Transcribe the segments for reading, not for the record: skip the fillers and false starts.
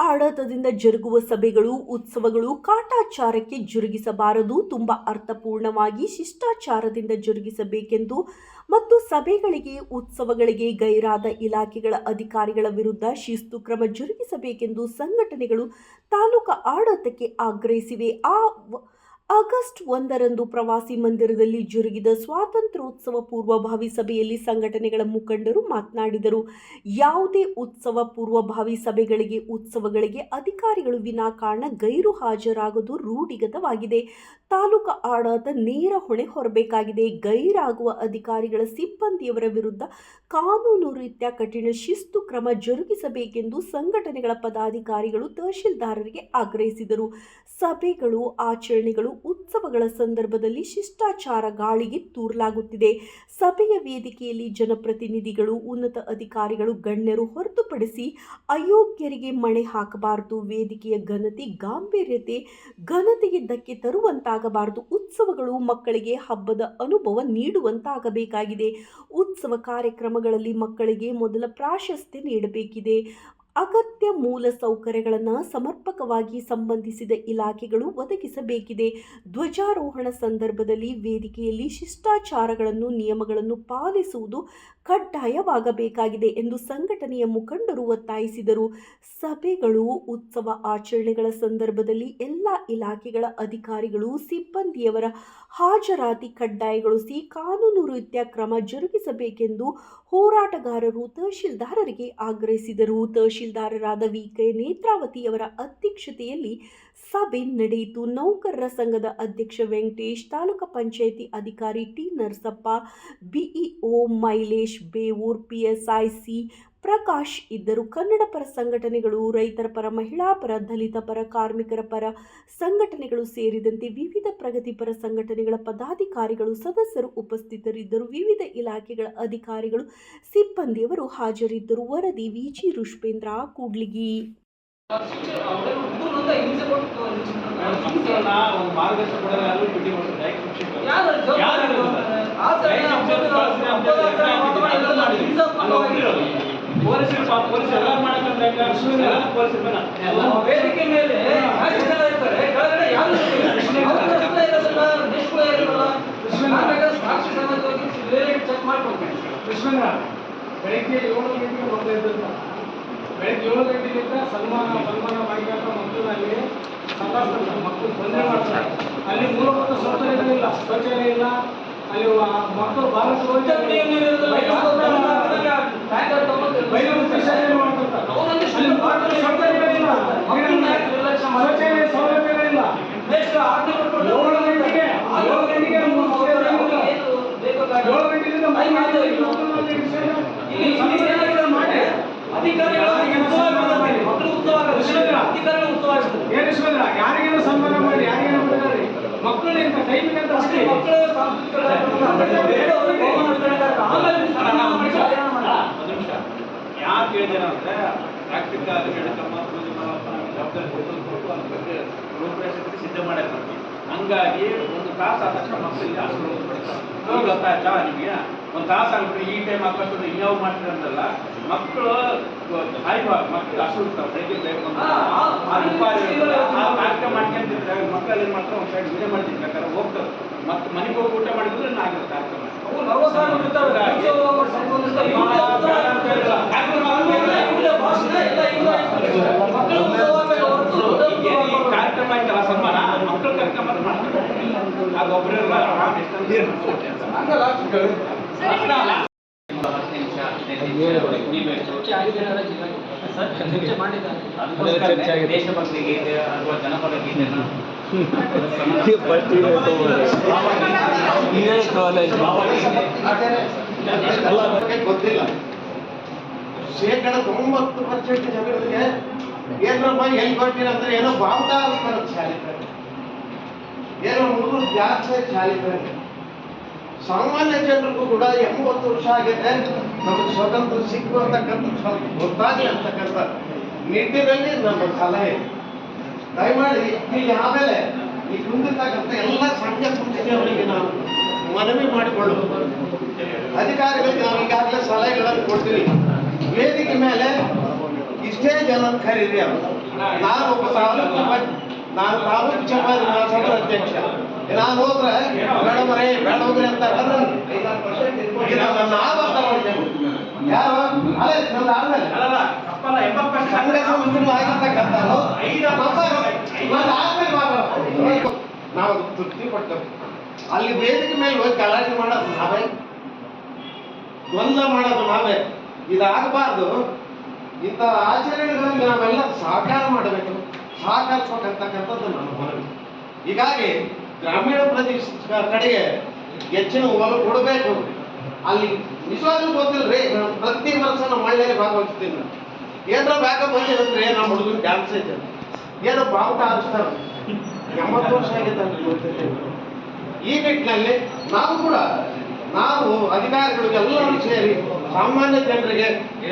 ಆಡಳಿತದಿಂದ ಜರುಗುವ ಸಭೆಗಳು, ಉತ್ಸವಗಳು ಕಾಟಾಚಾರಕ್ಕೆ ಜರುಗಿಸಬಾರದು. ತುಂಬಾ ಅರ್ಥಪೂರ್ಣವಾಗಿ ಶಿಷ್ಟಾಚಾರದಿಂದ ಜರುಗಿಸಬೇಕೆಂದು ಮತ್ತು ಸಭೆಗಳಿಗೆ, ಉತ್ಸವಗಳಿಗೆ ಗೈರಾದ ಇಲಾಖೆಗಳ ಅಧಿಕಾರಿಗಳ ವಿರುದ್ಧ ಶಿಸ್ತು ಕ್ರಮ ಜರುಗಿಸಬೇಕೆಂದು ಸಂಘಟನೆಗಳು ತಾಲೂಕಾ ಆಡಳಿತಕ್ಕೆ ಆಗ್ರಹಿಸಿವೆ. ಆಗಸ್ಟ್ 1ರಂದು ಪ್ರವಾಸಿ ಮಂದಿರದಲ್ಲಿ ಜರುಗಿದ ಸ್ವಾತಂತ್ರ್ಯೋತ್ಸವ ಪೂರ್ವಭಾವಿ ಸಭೆಯಲ್ಲಿ ಸಂಘಟನೆಗಳ ಮುಖಂಡರು ಮಾತನಾಡಿದರು. ಯಾವುದೇ ಉತ್ಸವ ಪೂರ್ವಭಾವಿ ಸಭೆಗಳಿಗೆ, ಉತ್ಸವಗಳಿಗೆ ಅಧಿಕಾರಿಗಳು ವಿನಾಕಾರಣ ಗೈರು ಹಾಜರಾಗುವುದು ರೂಢಿಗತವಾಗಿದೆ. ತಾಲೂಕಾ ಆಡಳಿತ ನೇರ ಹೊಣೆ ಹೊರಬೇಕಾಗಿದೆ. ಗೈರಾಗುವ ಅಧಿಕಾರಿಗಳ, ಸಿಬ್ಬಂದಿಯವರ ವಿರುದ್ಧ ಕಾನೂನು ರೀತ್ಯ ಕಠಿಣ ಶಿಸ್ತು ಕ್ರಮ ಜರುಗಿಸಬೇಕೆಂದು ಸಂಘಟನೆಗಳ ಪದಾಧಿಕಾರಿಗಳು ತಹಶೀಲ್ದಾರರಿಗೆ ಆಗ್ರಹಿಸಿದರು. ಸಭೆಗಳು, ಆಚರಣೆಗಳು, ಉತ್ಸವಗಳ ಸಂದರ್ಭದಲ್ಲಿ ಶಿಷ್ಟಾಚಾರ ಗಾಳಿಗೆ ತೂರಲಾಗುತ್ತಿದೆ. ಸಭೆಯ ವೇದಿಕೆಯಲ್ಲಿ ಜನಪ್ರತಿನಿಧಿಗಳು, ಉನ್ನತ ಅಧಿಕಾರಿಗಳು, ಗಣ್ಯರು ಹೊರತುಪಡಿಸಿ ಅಯೋಗ್ಯರಿಗೆ ಮಣೆ ಹಾಕಬಾರದು. ವೇದಿಕೆಯ ಘನತೆ, ಗಾಂಭೀರ್ಯತೆ, ಘನತೆಗೆ ಧಕ್ಕೆ ತರುವಂತಾಗಬಾರದು. ಉತ್ಸವಗಳು ಮಕ್ಕಳಿಗೆ ಹಬ್ಬದ ಅನುಭವ ನೀಡುವಂತಾಗಬೇಕಾಗಿದೆ. ಉತ್ಸವ ಕಾರ್ಯಕ್ರಮಗಳಲ್ಲಿ ಮಕ್ಕಳಿಗೆ ಮೊದಲ ಪ್ರಾಶಸ್ತ್ಯ ನೀಡಬೇಕಿದೆ. ಅಗತ್ಯ ಮೂಲ ಸೌಕರ್ಯಗಳನ್ನು ಸಮರ್ಪಕವಾಗಿ ಸಂಬಂಧಿಸಿದ ಇಲಾಖೆಗಳು ಒದಗಿಸಬೇಕಿದೆ. ಧ್ವಜಾರೋಹಣ ಸಂದರ್ಭದಲ್ಲಿ ವೇದಿಕೆಯಲ್ಲಿ ಶಿಷ್ಟಾಚಾರಗಳನ್ನು, ನಿಯಮಗಳನ್ನು ಪಾಲಿಸುವುದು ಕಡ್ಡಾಯವಾಗಬೇಕಾಗಿದೆ ಎಂದು ಸಂಘಟನೆಯ ಮುಖಂಡರು ಒತ್ತಾಯಿಸಿದರು. ಸಭೆಗಳು, ಉತ್ಸವ ಆಚರಣೆಗಳ ಸಂದರ್ಭದಲ್ಲಿ ಎಲ್ಲ ಇಲಾಖೆಗಳ ಅಧಿಕಾರಿಗಳು, ಸಿಬ್ಬಂದಿಯವರ ಹಾಜರಾತಿ ಕಡ್ಡಾಯಗೊಳಿಸಿ ಕಾನೂನು ರೀತ್ಯ ಕ್ರಮ ಜರುಗಿಸಬೇಕೆಂದು ಹೋರಾಟಗಾರರು ತಹಶೀಲ್ದಾರರಿಗೆ ಆಗ್ರಹಿಸಿದರು. ತಹಶೀಲ್ದಾರರಾದ ವಿ.ಕೆ. ನೇತ್ರಾವತಿಯವರ ಅಧ್ಯಕ್ಷತೆಯಲ್ಲಿ ಸಭೆ ನಡೆಯಿತು. ನೌಕರರ ಸಂಘದ ಅಧ್ಯಕ್ಷ ವೆಂಕಟೇಶ್, ತಾಲೂಕು ಪಂಚಾಯಿತಿ ಅಧಿಕಾರಿ T. Narasappa, BEO Mailesh, Bevur, PSI C. Prakash ಇದ್ದರು. ಕನ್ನಡ ಪರ ಸಂಘಟನೆಗಳು, ರೈತರ ಪರ, ಮಹಿಳಾ ಪರ, ದಲಿತ ಪರ, ಕಾರ್ಮಿಕರ ಪರ ಸಂಘಟನೆಗಳು ಸೇರಿದಂತೆ ವಿವಿಧ ಪ್ರಗತಿಪರ ಸಂಘಟನೆಗಳ ಪದಾಧಿಕಾರಿಗಳು, ಸದಸ್ಯರು ಉಪಸ್ಥಿತರಿದ್ದರು. ವಿವಿಧ ಇಲಾಖೆಗಳ ಅಧಿಕಾರಿಗಳು, ಸಿಬ್ಬಂದಿಯವರು ಹಾಜರಿದ್ದರು. ವರದಿ ವಿಜಿ ರುಷ್ಪೇಂದ್ರ, ಕೂಡ್ಲಿಗಿ. ವೇದಿಕೆ ಮೇಲೆ ಚೆಕ್ ಮಾಡ್ಕೊಳ್ತೇನೆ. ಕೃಷ್ಣಣ್ಣ ಬೆಳಗ್ಗೆ 7 ಗಂಟೆಗೆ ಬರ್ತಾ ಇದ್ದಂತ, ಬೆಳಗ್ಗೆ 7 ಗಂಟೆಗಿಂತ ಸನ್ಮಾನ ಮಾಡಿದಂಥ ಮಕ್ಕಳಲ್ಲಿ ಸಂಘಾಸ್ತ ಮಕ್ಕಳು ತೊಂದರೆ ಮಾಡ್ತಾರೆ. ಅಲ್ಲಿ ಮೂಲಭೂತ ಸೌಕರ್ಯಗಳಿಲ್ಲ, ಶೌಚಾಲಯ ಇಲ್ಲ. ಅಲ್ಲಿ ಮಕ್ಕಳು ಭಾರತ ಶೌಚಾಲಯ ಸೌಲಭ್ಯಗಳಿಲ್ಲ. 7 ಯಾರಿಗೇನು ಸನ್ಮಾನ ಮಾಡಿ, ಯಾರಿಗೇನು ಬಿಡ್ತಾರೆ ಮಕ್ಕಳು ಅಂತ ಟೈಮಿಗೆ ಅಂತ ಅಷ್ಟೇ. ಯಾಕೆ ಹೇಳಿದೆ ಅಂದ್ರೆ ಪ್ರಾಕ್ಟಿಕಲ್ ಜವಾಬ್ದಾರಿ ಕೊಟ್ಟು ಅದ್ರ ಬಗ್ಗೆ ರೂಪರೇಷೆ ಸಿದ್ಧ ಮಾಡಿರ್ತೀವಿ. ಹಂಗಾಗಿ ಒಂದು ತಾಸು ಆದ ತಕ್ಷಣ ಮಕ್ಕಳಿಗೆ ಆಸ್ಪತ್ರೆ ಹೋಗ್ಬಿಡ್ತಾರೆ. ಈಗ ಗೊತ್ತಾಯ್ತಾ ನಿಮಗೆ? ಒಂದು ತಾಸು ಆಗ್ಬಿಟ್ರೆ ಈ ಟೈಮ್ ಹಾಕೊಂಡು ಇನ್ಯಾವ ಮಾಡ್ತಾರೆ ಅಂತಲ್ಲ, ಮಕ್ಕಳು ಮಕ್ಕಳು ಹಸು ಇರ್ತಾರೆ. ಬೆಳಿಗ್ಗೆ ಬೇಕು ಕಾರ್ಯಕ್ರಮ ಮಾಡ್ಕೊಂತಿರ್ತಾರೆ. ಮಕ್ಕಳು ಏನು ಮಾಡ್ತಾರೆ, ಒಂದು ಸೈಡ್ ವಿಡಿಯೋ ಮಾಡ್ತಿರ್ಬೇಕಾದ್ರೆ ಹೋಗ್ತಾರೆ. ಮತ್ತೆ ಮನೆಗೆ ಹೋಗಿ ಊಟ ಮಾಡಿದ್ರೆ ಆಗಿರೋ ಕಾರ್ಯಕ್ರಮ ಕಾರ್ಯಕ್ರಮ ಆಯ್ತಲ್ಲ ಸನ್ಮಾನ, ಮಕ್ಕಳ ಕಾರ್ಯಕ್ರಮ ಮಾಡ್ತಾರೆ. ಅದು ಒಬ್ಬರಲ್ಲ ದೇಶಭಕ್ತಿ ಗೀತೆ ಅಥವಾ ಜನಪದ ಗೀತೆನ ಗೊತ್ತಿಲ್ಲ. 90% ಜನರಿಗೆ ಏನಪ್ಪ ಎಲ್ಲಿ ಕೊಟ್ಟಿರ ಅಂದ್ರೆ ಏನೋ ಬಾವುಟ ಚಾಲಿಕರು, ಏನೋ ಹುಡುಗರು ಜಾಸ್ತಿ ಚಾಲಿಕರು. ಸಾಮಾನ್ಯ ಜನರಿಗೂ ಕೂಡ 80 ವರ್ಷ ಆಗಿದೆ, ನಮಗೆ ಸ್ವತಂತ್ರ ಸಿಕ್ಕು ಅಂತಕ್ಕಂಥ ಸ್ವಲ್ಪ ಗೊತ್ತಾಗಲಿ ಅಂತಕ್ಕಂಥ ನಿಟ್ಟಿನಲ್ಲಿ ನಮ್ಮ ಸಲಹೆ. ದಯಮಾಡಿ ಇಲ್ಲಿ ಆಮೇಲೆ ಈ ಕುಂದಿರ್ತಕ್ಕಂಥ ಎಲ್ಲ ಸಂಘ ಸಂಸ್ಥೆಯವರಿಗೆ ನಾವು ಮನವಿ ಮಾಡಿಕೊಳ್ಳುವುದು, ಅಧಿಕಾರಿಗಳಿಗೆ ನಾವು ಈಗಾಗಲೇ ಸಲಹೆಗಳನ್ನು ಕೊಡ್ತೀವಿ. ವೇದಿಕೆ ಮೇಲೆ ಇಷ್ಟೇ ಜನ ಕರೀರಿ ಅಂತ ನಾನು ಒಬ್ಬ ನಾನು ತಾಲೂಕು ಚಪಾತಿ ಮಹಾಸಭಾ ಅಧ್ಯಕ್ಷ. ನಾನು ಹೋದ್ರೆ ಬೇಡವರೇ ಬೇಡವರೇ ಅಂತ ಯಾರು ಅದೇ ನಂದು ಆದ್ಮೇಲೆ ಸಂಘ ಸಂಸ್ಥೆಗಳು ಆಗಿರ್ತಕ್ಕಂಥದ್ದು ಆದ್ಮೇಲೆ ಮಾತಾಡೋದು ನಾವು ತೃಪ್ತಿ ಪಡ್ತೇವೆ. ಅಲ್ಲಿ ವೇದಿಕೆ ಮೇಲೆ ಹೋಗಿ ಗಲಾಟೆ ಮಾಡೋದು ನಾವೇ, ಗೊಂದಲ ಮಾಡೋದು ನಾವೇ. ಇದಾಗಬಾರ್ದು. ಇಂಥ ಆಚರಣೆಗಳಲ್ಲಿ ನಾವೆಲ್ಲ ಸಹಕಾರ ಮಾಡಬೇಕು, ಸಹಕರಿಸ್ಬೇಕಂತಕ್ಕಂಥದ್ದು ನಮ್ಮ ಮನವಿ. ಹೀಗಾಗಿ ಗ್ರಾಮೀಣ ಪ್ರದೇಶ ಕಡೆಗೆ ಹೆಚ್ಚಿನ ಒಲವು ಕೊಡಬೇಕು. ಅಲ್ಲಿ ನಿಜವಾಗ್ಲೂ ಗೊತ್ತಿಲ್ಲರಿ, ನಾನು ಪ್ರತಿ ವರ್ಷ ನಮ್ಮ ಮಳ್ಳಿಯಲ್ಲಿ ಭಾಗವಹಿಸ್ತೀನಿ. ಏನೋ ಬ್ಯಾಕ ಬಂದಿರಂದ್ರೆ ನಮ್ಮ ಹುಡುಗನ ಡ್ಯಾನ್ಸ್ ಐತೆ, ಏನೋ ಬಾವುಟ ಹಾರಿಸ್ತಾರೆ. 80 ವರ್ಷ ಆಗಿದೆ ಅಂತ ಗೊತ್ತಿಲ್ಲ. ಈ ನಿಟ್ಟಿನಲ್ಲಿ ನಾವು ಅಧಿಕಾರಿಗಳಿಗೆ ಎಲ್ಲರೂ ಸೇರಿ ಸಾಮಾನ್ಯ ಜನರಿಗೆ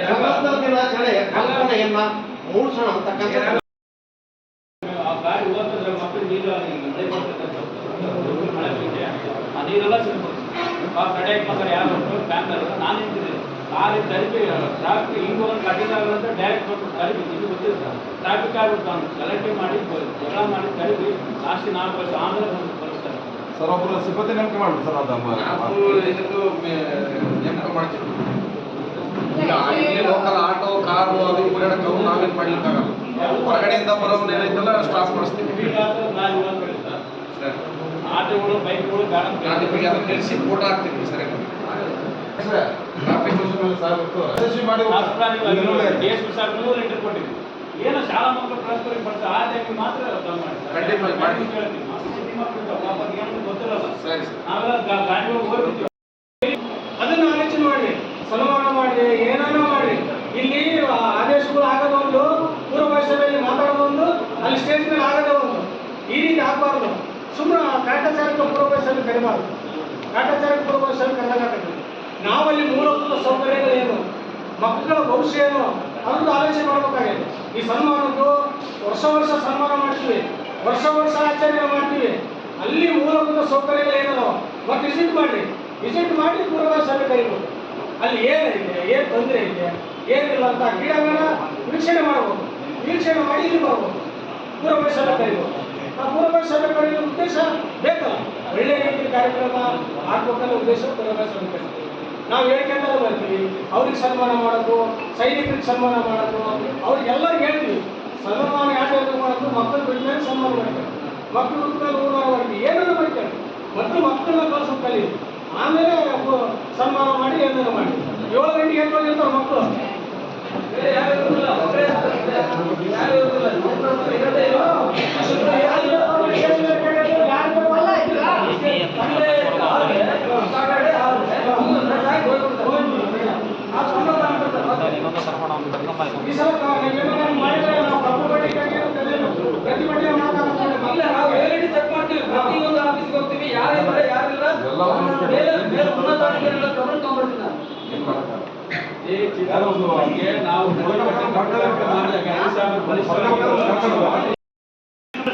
ಸ್ವತಂತ್ರ ದಿನಾಚರಣೆಯ ಕಲ್ಪನೆಯನ್ನ ಮೂಡಿಸೋಣ ಅಂತಕ್ಕಂಥ ನೀರೆಲ್ಲ ಸಿಗ್ಬೋದು. ಕಡೆ ಯಾರು ಬ್ಯಾಂಕರ್ ನಾನು ನಿಂತಿದ್ದೀನಿ, ಕಾಲಿ ತರಿಪಿ ಟ್ರಾಫಿಕ್ ಹಿಂಗೆ ಒಂದು ಕಟ್ಟಿದಾಗ ಅಂತ ಡೈರೆಕ್ಟ್ ಕೊಟ್ಟು ತರಿಪಿ ಇದು ಗೊತ್ತಿದೆ ಸರ್. ಟ್ರಾಫಿಕ್ ಆಗ್ಬಿಟ್ಟು ನಾನು ಗಲಾಟೆ ಮಾಡಿ ಜಗಳ ಮಾಡಿ ತರಿಪಿ ಲಾಸ್ಟ್ 4 ವರ್ಷ ಆಮೇಲೆ ಬರೆಸ್ತಾರೆ ಸರ್. ಒಬ್ಬರು ಸಿಬ್ಬಂದಿ ನೇಮಕ ಮಾಡ್ಬಿಡಿ ಸರ್. ಅದು ಇದಕ್ಕೂ ನೇಮಕ ಮಾಡ್ತೀವಿ. ಈಗ ಇಲ್ಲಿ ಲೋಕಲ್ ಆಟೋ ಕಾರು ಅದು ಓಡಾಡಕ್ಕೆ ಅವ್ರು ನಾವೇನು ಮಾಡ್ಲಿಕ್ಕಾಗಲ್ಲ. ಹೊರಗಡೆಯಿಂದ ಬರೋನ್ ಏನೈತಲ್ಲ ಸ್ಟಾಪ್ ಮಾಡಿಸ್ತೀವಿ. ಆಟೋಗಳು ಬೈಕ್ಗಳು ನಿಮಗೆ ಅದನ್ನ ನಿಲ್ಲಿಸಿ ಫೋಟೋ ಹಾಕ್ತೀವಿ ಸರಿ. ಟ್ರಾಫಿಕ್ ಲೀಟರ್ ಕೊಟ್ಟಿದ್ವಿ. ಏನೋ ಶಾಲಾ ಮಕ್ಕಳು ಟ್ರಾನ್ಸ್ಫರ್ ಬರ್ತಾರೆ ಆ ಟೈಮಿಗೆ ಮಾತ್ರ ಖಂಡಿತ ಮಾಡಿ ಕೇಳ್ತೀವಿ. ಸಿಟಿ ಮಕ್ಕಳು ಏನು ಗೊತ್ತಿರಲ್ಲ, ಸರಿ ಸರ್. ನಾವೆಲ್ಲ ಗಾಡಿಗಳು ಹೋಗ್ಬಿಡ್ತೀವಿ. ಅದನ್ನು ಆಲೋಚನೆ ಮಾಡಿ, ಸನ್ಮಾನ ಮಾಡಿ, ಏನೇನೋ ಮಾಡಿ. ಇಲ್ಲಿ ಆದೇಶಗಳು ಆಗೋದೊಂದು, ಪೂರ್ವಭಾಷೆಯಲ್ಲಿ ಮಾತಾಡೋದೊಂದು, ಅಲ್ಲಿ ಸ್ಟೇಜ್ ಮೇಲೆ ಆಗೋದೇ ಒಂದು. ಈ ರೀತಿ ಆಗಬಾರ್ದು. ಸುಮ್ಮನೆ ಕಾಟಾಚಾರಕ್ಕೆ ಪೂರ್ವಭಾಷೆಯಲ್ಲಿ ಕರಿಬಾರ್ದು. ಕಾಟಾಚಾರಕ್ಕೆ ಪೂರ್ವಭಾಷೆಯಲ್ಲಿ ಕರೆದಾಗಬೇಕು. ನಾವಲ್ಲಿ ಮೂಲಭೂತ ಸೌಕರ್ಯಗಳೇನು, ಮಕ್ಕಳ ಭವಿಷ್ಯ ಏನು ಅದನ್ನು ಆಲೋಚನೆ ಮಾಡಬೇಕಾಗಿದೆ. ಈ ಸನ್ಮಾನದ್ದು ವರ್ಷ ಸನ್ಮಾನ ಮಾಡ್ತೀವಿ, ವರ್ಷ ಆಚರಣೆ ಮಾಡ್ತೀವಿ. ಅಲ್ಲಿ ಮೂಲಭೂತ ಸೌಕರ್ಯಗಳೇನೋ ಮತ್ತೆ ವಿಸಿಟ್ ಮಾಡಿ ಪೂರ್ವಭಾಷೆಯಲ್ಲಿ ಕರಿಬೋದು. ಅಲ್ಲಿ ಏನಿದೆ, ಏನು ತೊಂದರೆ ಇದೆ, ಏನಿಲ್ಲ ಅಂತ ಕ್ರೀಡಾಂಗಣ ವೀಕ್ಷಣೆ ಮಾಡ್ಬೋದು. ವೀಕ್ಷಣೆ ಮಾಡಿ ಇಲ್ಲಿ ಬರ್ಬೋದು, ಪೂರ್ವಭಾಷೆಯಲ್ಲಿ ಕರಿಬೋದು. ಆ ಪೂರ್ವಭಾಷೆಯಲ್ಲಿ ಕರೆಯುವ ಉದ್ದೇಶ ಬೇಕಲ್ಲ, ಒಳ್ಳೆ ರೀತಿಯ ಕಾರ್ಯಕ್ರಮ ಆಗ್ಬೇಕನ್ನೋ ಉದ್ದೇಶ ಪೂರ್ವಭಾಷೆಯಲ್ಲಿ ಕರಿತೀವಿ. ನಾವು ಹೇಳ್ಕೊಂಡಾಗ ಬರ್ತೀವಿ, ಅವ್ರಿಗೆ ಸನ್ಮಾನ ಮಾಡೋದು, ಸೈನಿಕರಿಗೆ ಸನ್ಮಾನ ಮಾಡೋದು, ಅವ್ರಿಗೆಲ್ಲರಿಗೂ ಹೇಳ್ತೀವಿ ಸನ್ಮಾನ ಯಾಕೆ ಮಾಡೋದು. ಮಕ್ಕಳು ಬಿಟ್ಟ ಮೇಲೆ ಸನ್ಮಾನ ಮಾಡ್ತಾರೆ, ಮಕ್ಕಳು ಬಿಟ್ಟ ಮೇಲೆ ಊಟ ಮಾಡ್ತೀವಿ, ಏನಾದ್ರು ಮಾಡ್ತಾರೆ. ಮೊದಲು ಮಕ್ಕಳನ್ನ ಕಳ್ಸೋದು ಕಲೀರಿ, ಆಮೇಲೆ ಸನ್ಮಾನ ಮಾಡಿ ಏನಾದ್ರು ಮಾಡಿ. 7 ಗಂಟೆಗೆ ಎದ್ದು ಹೋಗಿರ್ತಾರೆ ಮಕ್ಕಳು.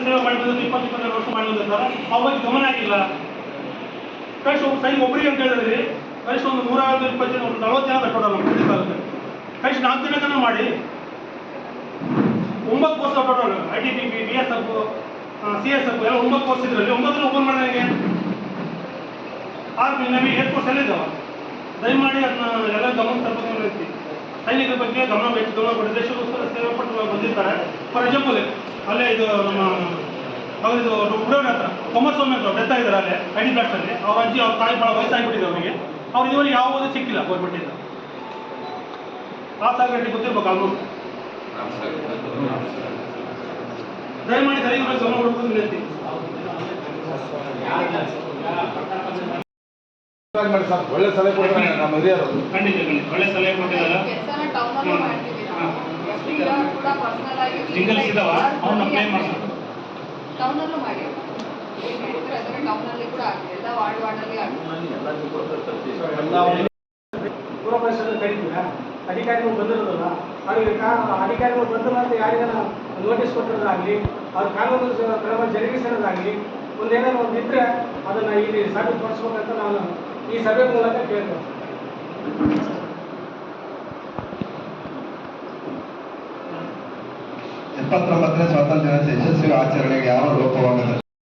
ಸೇವೆ ಮಾಡಿದ್ದು 20-22 ವರ್ಷ ಮಾಡಿದ್ರು ಸರ್. ಅವಾಗ ಗಮನ ಆಗಿಲ್ಲ. ಕನಿಷ್ಠ ಒಬ್ಬರಿಗೆ ಅಂತ ಹೇಳಿದ್ರಿ, ಕನಿಷ್ಠ ಒಂದು 120 ಜನ, ಒಂದು 40 ಜನ ತಟ್ಟೋಡಲ್ಲ ನಮ್ಮ ತಾಲೂಕು. ಕನಿಷ್ಠ 4 ಜನಕ್ಕನ್ನ ಮಾಡಿ 9 ಕೋರ್ಸ್ ತಟ್ಟೋಡಲ್ಲ. ITBP, BSF, CSF ಎಲ್ಲ 9 ಕೋರ್ಸ್ ಇದ್ರಲ್ಲಿ 9 ಓಪನ್ ಮಾಡಿದಂಗೆ. ಆರ್ಮಿ, ನವಿ, ಏರ್ಫೋರ್ಸ್ ಎಲ್ಲ ಇದ್ದಾವೆ. ದಯಮಾಡಿ ಅದನ್ನ ಎಲ್ಲ ಗಮನ ತರಬೇಕು. ಸೈನಿಕರ ಬಗ್ಗೆ ಗಮನ ಕೊಟ್ಟು ದೇಶಕ್ಕೋಸ್ಕರ ಸೇವೆ ಪಟ್ಟು ಬಂದಿರ್ತಾರೆ. ಫಾರ್ ಎಕ್ಸಾಂಪಲ್ ಅಲ್ಲೇ ಇದು ನಮ್ಮ ಅವರಿದು ಉಡೋಣ ಹತ್ರ ಕುಮಾರಸ್ವಾಮಿ ಅಂತ ಡೆತ್ ಆಗಿದ್ದಾರೆ ಅಲ್ಲೇ ID ಬ್ಲಾಸ್ಟಲ್ಲಿ. ಅವ್ರ ಅಜ್ಜಿ ಅವ್ರ ತಾಯಿ ಭಾಳ ವಯಸ್ಸಾಗಿಬಿಟ್ಟಿದೆ ಅವರಿಗೆ. ಅವ್ರಿಗೆ ಇವರಿಗೆ ಯಾವುದೂ ಸಿಕ್ಕಿಲ್ಲ ಗೌರ್ಮೆಂಟಿಂದ. ಆ ಸಾಗರಟ್ಟಿ ಗೊತ್ತಿರ್ಬೇಕು ಆಲ್ಮೋಸ್ಟ್. ದಯಮಾಡಿ ಸೈನಿಕರ ಗಮನ ಕೊಡಬೇಕು ವಿನಂತಿ. ಒಳ್ಳೆ ಸಲಹೆ ಕೊಡ್ತಾರೆ ನಮ್ಮ ಹಿರಿಯರು. ಖಂಡಿತ ಒಳ್ಳೆ ಸಲಹೆ ಕೊಟ್ಟಿದ್ದಾರೆ. ಜಿಂಗಲ್ಸ್ ಇದಾವ ಅವ್ನ ಅಪ್ಲೈ ಮಾಡ್ತಾರೆ. ಟೌನಲ್ಲೂ ಮಾಡಿ ಟೌನಲ್ಲಿ ಕೂಡ ಆಗ್ತದೆ, ಎಲ್ಲ ವಾರ್ಡಲ್ಲಿ ಆಗ್ತದೆ. ಪೂರ್ವಭಾಷೆಯಲ್ಲಿ ಕರಿತೀರಾ, ಅಧಿಕಾರಿಗಳು ಬಂದಿರೋದಲ್ಲ, ಅವ್ರಿಗೆ ಅಧಿಕಾರಿಗಳು ಬಂದಿಲ್ಲ ಅಂತ ಯಾರಿಗಾನ ನೋಟಿಸ್ ಕೊಟ್ಟಿರೋದಾಗಲಿ, ಅವ್ರ ಕಾನೂನು ಕ್ರಮ ಜರುಗಿಸಿರೋದಾಗಲಿ ಒಂದೇನಾದ್ರು ಒಂದು ಇದ್ದರೆ ಅದನ್ನು ಇಲ್ಲಿ ಸಾಬೀತುಪಡಿಸ್ಬೇಕಂತ ನಾನು ಈ ಸಭೆ ಮೂಲಕ ಕೇಳ್ತೇನೆ. 79ನೇ ಸ್ವಾತಂತ್ರ್ಯ ದಿನಾಚರಣೆ ಯಶಸ್ವಿ ಆಚರಣೆಗೆ ಯಾವ ಲೋಪವಾಗದ